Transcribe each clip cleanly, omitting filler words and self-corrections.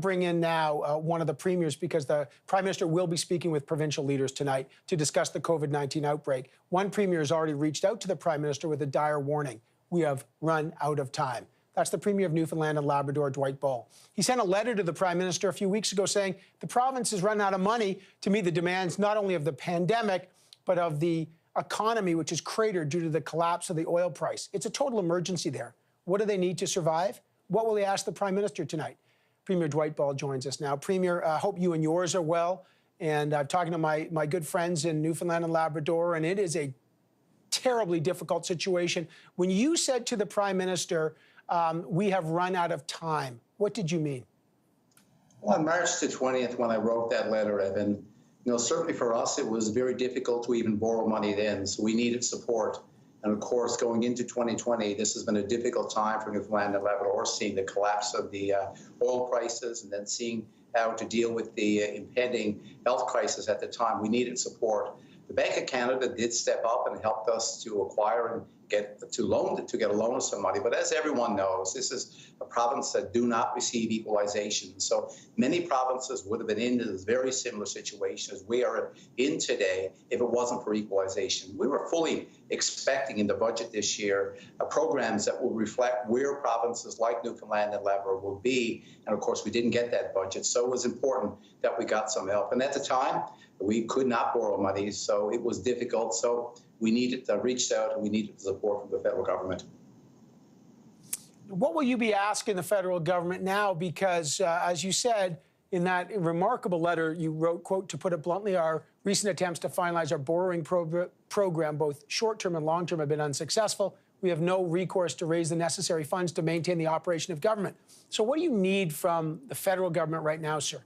Bring in now one of the premiers because the Prime Minister will be speaking with provincial leaders tonight to discuss the COVID-19 outbreak. One premier has already reached out to the Prime Minister with a dire warning. We have run out of time. That's the Premier of Newfoundland and Labrador, Dwight. He sent a letter to the Prime Minister a few weeks ago saying the province has run out of money to meet the demands not only of the pandemic, but of the economy, which is cratered due to the collapse of the oil price. It's a total emergency there. What do they need to survive? What will they ask the Prime Minister tonight? Premier Dwight joins us now. Premier, I hope you and yours are well. And I'm talking to my good friends in Newfoundland and Labrador, and it is a terribly difficult situation. When you said to the Prime Minister, we have run out of time, what did you mean? Well, on March the 20th, when I wrote that letter, Evan, certainly for us, it was very difficult to even borrow money then, so we needed support. And of course, going into 2020, this has been a difficult time for Newfoundland and Labrador, seeing the collapse of the oil prices and then seeing how to deal with the impending health crisis at the time. We needed support. The Bank of Canada did step up and helped us to acquire and get a loan of some money. But as everyone knows, this is a province that do not receive equalization. So many provinces would have been in this very similar situation as we are in today if it wasn't for equalization. We were fully expecting in the budget this year programs that will reflect where provinces like Newfoundland and Labrador will be. And of course, we didn't get that budget. So it was important that we got some help. And at the time, we could not borrow money, so it was difficult. So we needed to reach out and we needed support from the federal government. What will you be asking the federal government now? Because as you said in that remarkable letter you wrote, quote, to put it bluntly, our recent attempts to finalize our borrowing program, both short-term and long-term, have been unsuccessful. We have no recourse to raise the necessary funds to maintain the operation of government. So what do you need from the federal government right now, sir?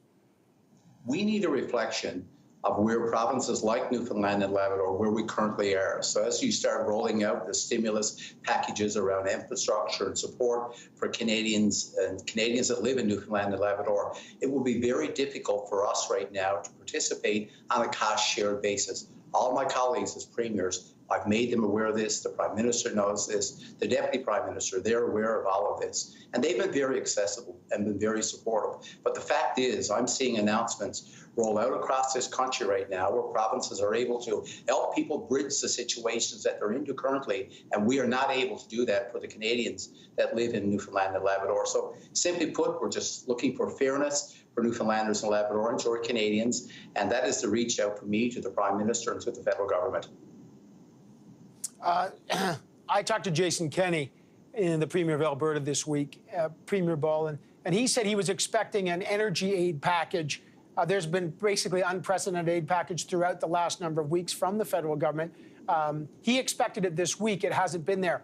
We need a reflection of where provinces like Newfoundland and Labrador, where we currently are. So as you start rolling out the stimulus packages around infrastructure and support for Canadians and Canadians that live in Newfoundland and Labrador, it will be very difficult for us right now to participate on a cost-shared basis. All my colleagues as premiers, I've made them aware of this. The Prime Minister knows this. The Deputy Prime Minister, they're aware of all of this. And they've been very accessible and been very supportive. But the fact is, I'm seeing announcements roll out across this country right now where provinces are able to help people bridge the situations that they're into currently. And we are not able to do that for the Canadians that live in Newfoundland and Labrador. So simply put, we're just looking for fairness for Newfoundlanders and Labradorans or Canadians. And that is the reach out from me to the Prime Minister and to the federal government. I talked to Jason Kenney, the Premier of Alberta this week, Premier Ball, and he said he was expecting an energy aid package. There's been basically unprecedented aid package throughout the last number of weeks from the federal government. He expected it this week. It hasn't been there.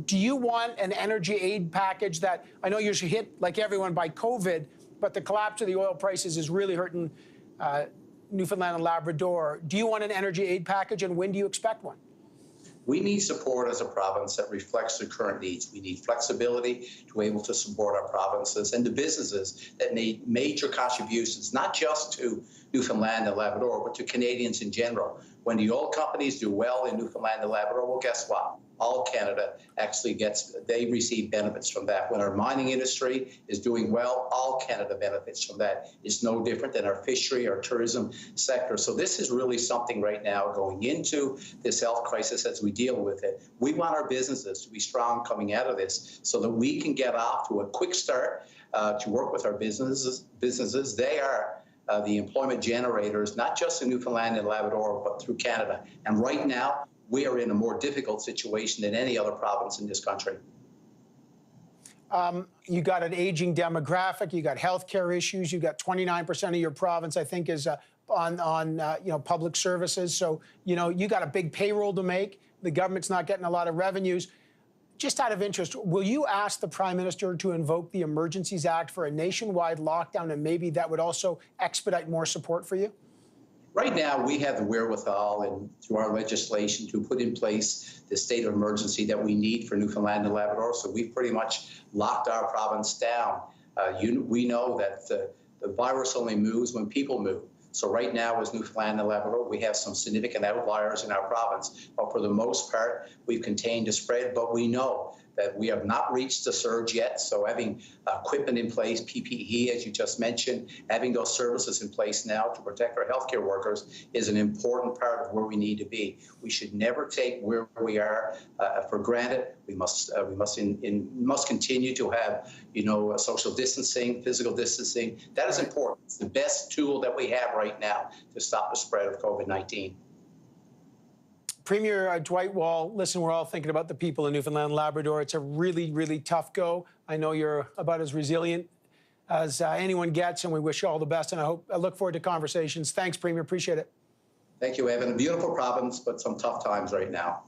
Do you want an energy aid package that, I know you're hit like everyone by COVID, but the collapse of the oil prices is really hurting Newfoundland and Labrador. Do you want an energy aid package, and when do you expect one? We need support as a province that reflects the current needs. We need flexibility to be able to support our provinces and the businesses that made major contributions, not just to Newfoundland and Labrador, but to Canadians in general. When the oil companies do well in Newfoundland and Labrador, well, guess what? All Canada actually they receive benefits from that. When our mining industry is doing well, all Canada benefits from that. It's no different than our fishery, our tourism sector. So this is really something right now going into this health crisis as we deal with it. We want our businesses to be strong coming out of this so that we can get off to a quick start to work with our businesses. They are the employment generators, not just in Newfoundland and Labrador, but through Canada. And right now, we are in a more difficult situation than any other province in this country. You got an aging demographic, you got healthcare issues, you got 29% of your province, I think, is on public services. So, you got a big payroll to make. The government's not getting a lot of revenues. Just out of interest, will you ask the Prime Minister to invoke the Emergencies Act for a nationwide lockdown, and maybe that would also expedite more support for you? Right now, we have the wherewithal and through our legislation to put in place the state of emergency that we need for Newfoundland and Labrador. So we've pretty much locked our province down. We know that the virus only moves when people move. So right now, as Newfoundland and Labrador, we have some significant outliers in our province. But for the most part, we've contained the spread. But we know that we have not reached the surge yet. So having equipment in place, PPE, as you just mentioned, having those services in place now to protect our healthcare workers is an important part of where we need to be. We should never take where we are for granted. We must continue to have, social distancing, physical distancing. That is important. It's the best tool that we have right now to stop the spread of COVID-19. Premier Dwight Wall, listen, we're all thinking about the people in Newfoundland and Labrador. It's a really, really tough go. I know you're about as resilient as anyone gets, and we wish you all the best. And I look forward to conversations. Thanks, Premier. Appreciate it. Thank you, Evan. A beautiful province, but some tough times right now.